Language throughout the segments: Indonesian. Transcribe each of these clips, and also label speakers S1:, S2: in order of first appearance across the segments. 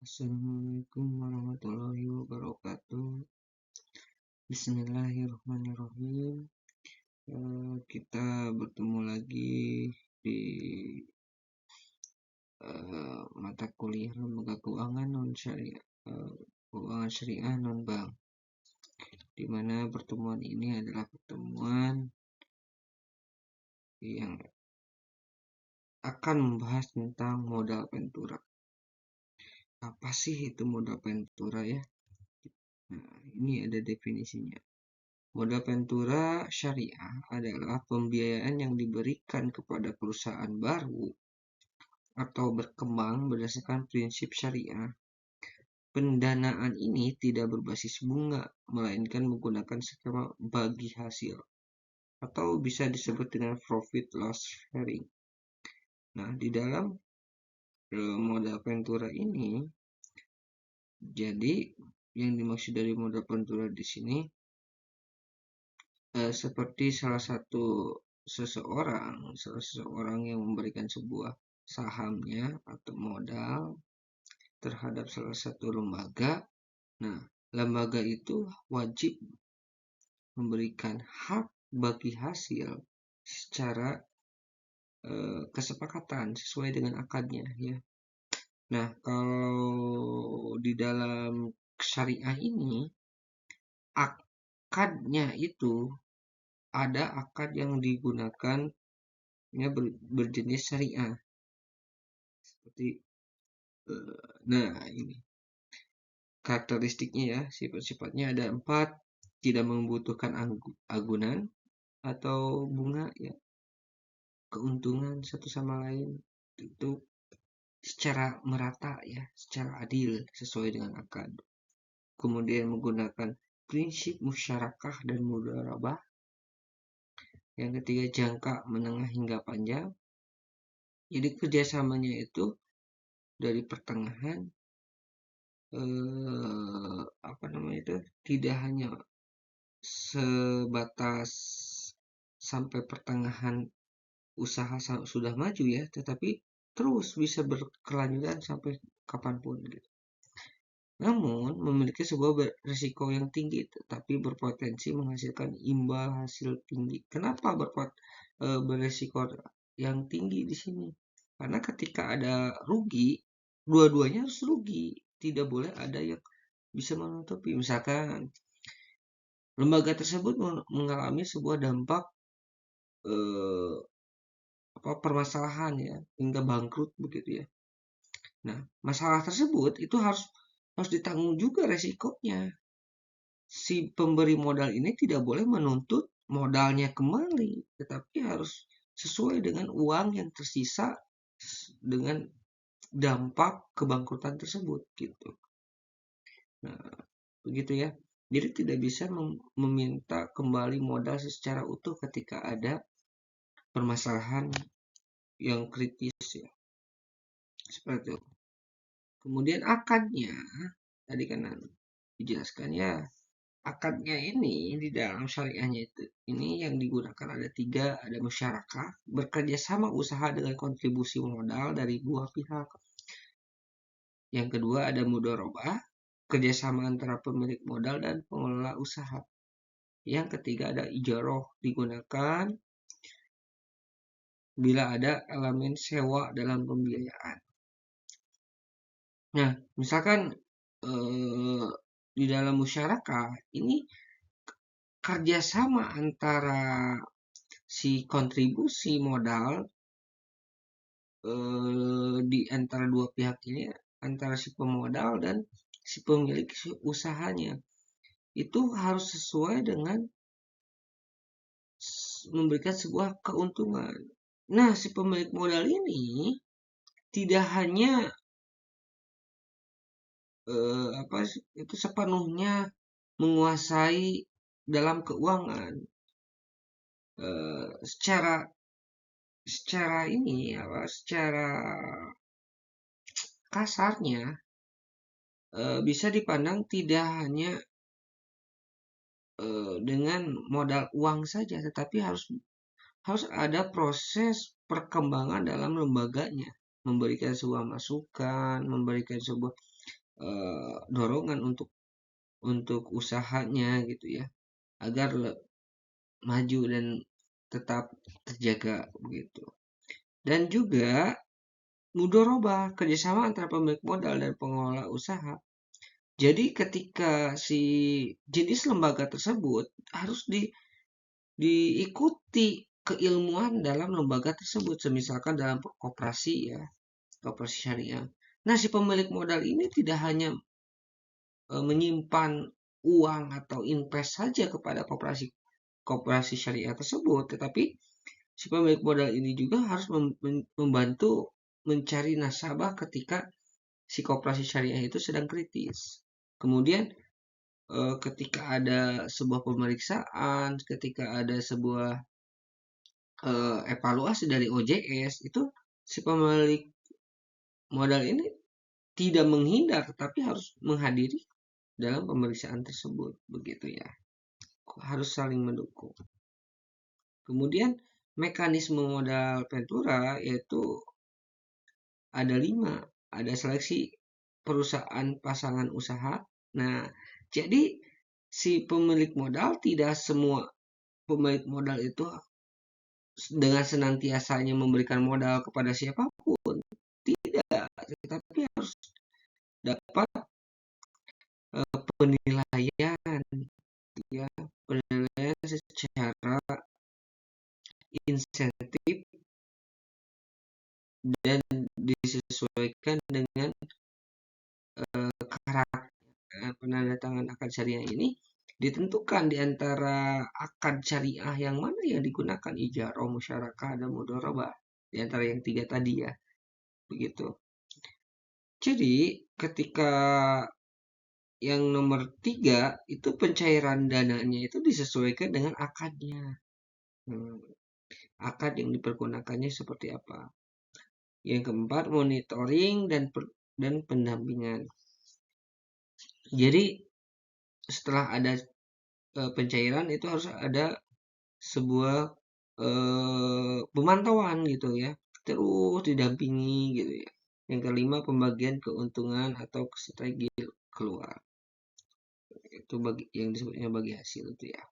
S1: Assalamualaikum warahmatullahi wabarakatuh. Bismillahirrahmanirrahim. Kita bertemu lagi di mata kuliah lembaga keuangan non syariah, keuangan syariah non bank. Di mana pertemuan ini adalah pertemuan yang akan membahas tentang modal ventura. Apa sih itu modal ventura ya? Nah, ini ada definisinya. Modal ventura syariah adalah pembiayaan yang diberikan kepada perusahaan baru atau berkembang berdasarkan prinsip syariah. Pendanaan ini tidak berbasis bunga, melainkan menggunakan skema bagi hasil, atau bisa disebut dengan profit loss sharing. Nah, di dalam modal ventura ini, jadi yang dimaksud dari modal ventura di sini seperti salah seseorang yang memberikan sebuah sahamnya atau modal terhadap salah satu lembaga. Nah, lembaga itu wajib memberikan hak bagi hasil secara kesepakatan sesuai dengan akadnya ya. Nah, kalau di dalam syariah ini akadnya itu ada akad yang digunakan berjenis syariah seperti nah ini karakteristiknya ya, sifat-sifatnya ada 4, tidak membutuhkan agunan atau bunga ya, keuntungan satu sama lain itu secara merata ya, secara adil sesuai dengan akad. Kemudian menggunakan prinsip musyarakah dan mudharabah. Yang ketiga, jangka menengah hingga panjang. Jadi kerjasamanya itu dari pertengahan tidak hanya sebatas sampai pertengahan usaha sudah maju ya, tetapi terus bisa berkelanjutan sampai kapanpun gitu. Namun memiliki sebuah risiko yang tinggi, tetapi berpotensi menghasilkan imbal hasil tinggi. Kenapa berisiko yang tinggi di sini? Karena ketika ada rugi, dua-duanya harus rugi. Tidak boleh ada yang bisa menutupi. Misalkan lembaga tersebut mengalami sebuah dampak permasalahan ya, hingga bangkrut begitu ya. Nah, masalah tersebut itu harus ditanggung juga resikonya. Si pemberi modal ini tidak boleh menuntut modalnya kembali, tetapi harus sesuai dengan uang yang tersisa dengan dampak kebangkrutan tersebut gitu. Nah, begitu ya. Jadi tidak bisa meminta kembali modal secara utuh ketika ada permasalahan yang kritis ya. Seperti itu. Kemudian akadnya tadi kan dijelaskan ya. Akadnya ini di dalam syariahnya itu ini yang digunakan ada 3, ada musyarakah, bekerja sama usaha dengan kontribusi modal dari 2 pihak. Yang kedua ada mudharabah, kerjasama antara pemilik modal dan pengelola usaha. Yang ketiga ada ijarah, digunakan bila ada elemen sewa dalam pembiayaan. Nah, misalkan di dalam musyarakah ini kerjasama antara si kontribusi modal di antara 2 pihak ini, antara si pemodal dan si pemilik usahanya, itu harus sesuai dengan memberikan sebuah keuntungan. Nah, si pemilik modal ini tidak hanya sepenuhnya menguasai dalam keuangan, secara kasarnya bisa dipandang tidak hanya dengan modal uang saja, tetapi harus ada proses perkembangan dalam lembaganya, memberikan sebuah masukan, memberikan sebuah dorongan untuk usahanya gitu ya, agar maju dan tetap terjaga begitu. Dan juga mudoroba, kerjasama antara pemilik modal dan pengelola usaha. Jadi ketika si jenis lembaga tersebut harus diikuti keilmuan dalam lembaga tersebut, misalkan dalam koperasi ya, koperasi syariah. Nah, si pemilik modal ini tidak hanya menyimpan uang atau invest saja kepada koperasi syariah tersebut, tetapi si pemilik modal ini juga harus membantu mencari nasabah ketika si koperasi syariah itu sedang kritis. Kemudian ketika ada sebuah pemeriksaan, ketika ada sebuah evaluasi dari OJS, itu si pemilik modal ini tidak menghindar tetapi harus menghadiri dalam pemeriksaan tersebut, begitu ya. Harus saling mendukung. Kemudian mekanisme modal ventura yaitu ada 5. Ada seleksi perusahaan pasangan usaha. Nah, jadi si pemilik modal, tidak semua pemilik modal itu dengan senantiasanya memberikan modal kepada siapapun. Tidak, tetapi harus dapat penilaian ya, penilaian secara insentif dan disesuaikan dengan karakter penandatangan akad syariah ini ditentukan di antara akad syariah yang mana yang digunakan, ijarah, musyarakah, dan mudharabah, di antara yang 3 tadi ya, begitu. Jadi ketika yang nomor 3 itu pencairan dananya itu disesuaikan dengan akadnya. Akad yang dipergunakannya seperti apa. Yang keempat, monitoring dan pendampingan. Jadi setelah ada pencairan itu harus ada sebuah pemantauan gitu ya, terus didampingi gitu ya. Yang kelima, pembagian keuntungan atau strategi keluar, itu yang disebutnya bagi hasil itu ya.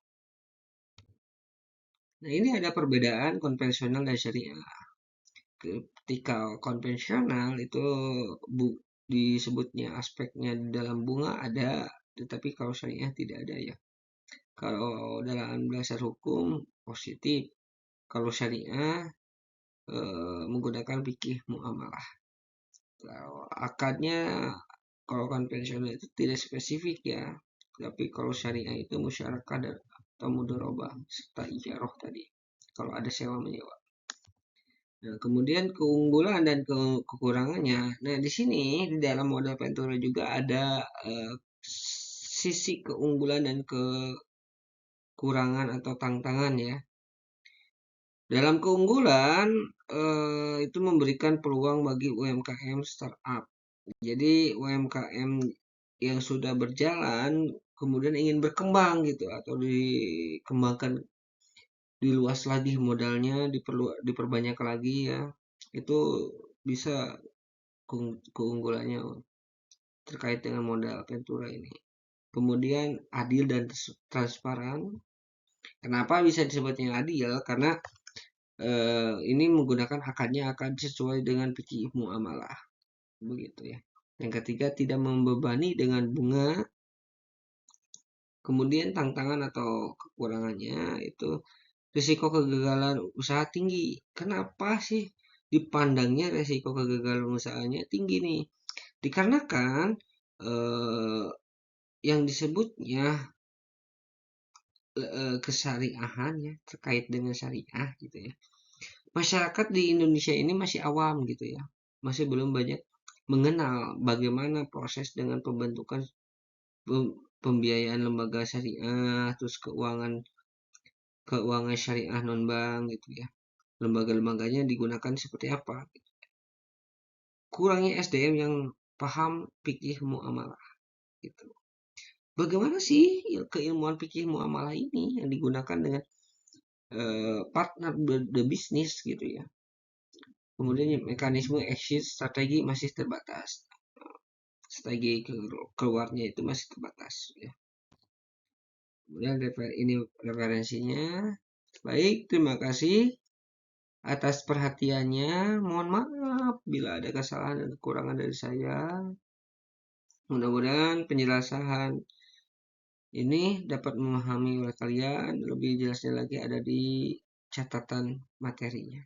S1: Nah, ini ada perbedaan konvensional dan syariah. Ketika konvensional itu disebutnya aspeknya di dalam bunga ada, tetapi kalau syariah tidak ada ya. Kalau dalam dasar hukum positif, kalau syariah menggunakan fikih muamalah. Kalau akadnya, kalau konvensional itu tidak spesifik ya, tapi kalau syariah itu musyarakah atau mudharabah serta ijarah tadi, kalau ada sewa menyewa. Nah, kemudian keunggulan dan kekurangannya. Nah, di sini di dalam modal ventura juga ada sisi keunggulan dan kekurangan atau tantangan ya. Dalam keunggulan itu memberikan peluang bagi UMKM startup. Jadi UMKM yang sudah berjalan kemudian ingin berkembang gitu atau dikembangkan, diluas lagi modalnya, diperbanyak lagi ya, itu bisa keunggulannya terkait dengan modal ventura ini. Kemudian adil dan transparan. Kenapa bisa disebutnya adil? Karena ini menggunakan akadnya akan sesuai dengan fikih muamalah, begitu ya. Yang ketiga, tidak membebani dengan bunga. Kemudian tantangan atau kekurangannya itu risiko kegagalan usaha tinggi. Kenapa sih dipandangnya risiko kegagalan usahanya tinggi nih? Dikarenakan yang disebutnya kesyariahan ya, terkait dengan syariah gitu ya. Masyarakat di Indonesia ini masih awam gitu ya, masih belum banyak mengenal bagaimana proses dengan pembentukan pembiayaan lembaga syariah, terus keuangan syariah non bank gitu ya, lembaga-lembaganya digunakan seperti apa. Kurangnya SDM yang paham fikih muamalah gitu. Bagaimana sih keilmuan fikih muamalah ini yang digunakan dengan partner the business gitu ya. Kemudian mekanisme exit strategi masih terbatas. strategi keluarnya itu masih terbatas ya. Kemudian ini referensinya. Baik, terima kasih atas perhatiannya. Mohon maaf bila ada kesalahan dan kekurangan dari saya. Mudah-mudahan penjelasan ini dapat memahami oleh kalian. Lebih jelasnya lagi ada di catatan materinya.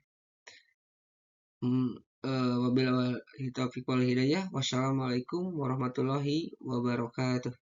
S1: Wabillahi taufiq wal hidayah. Wassalamualaikum warahmatullahi wabarakatuh.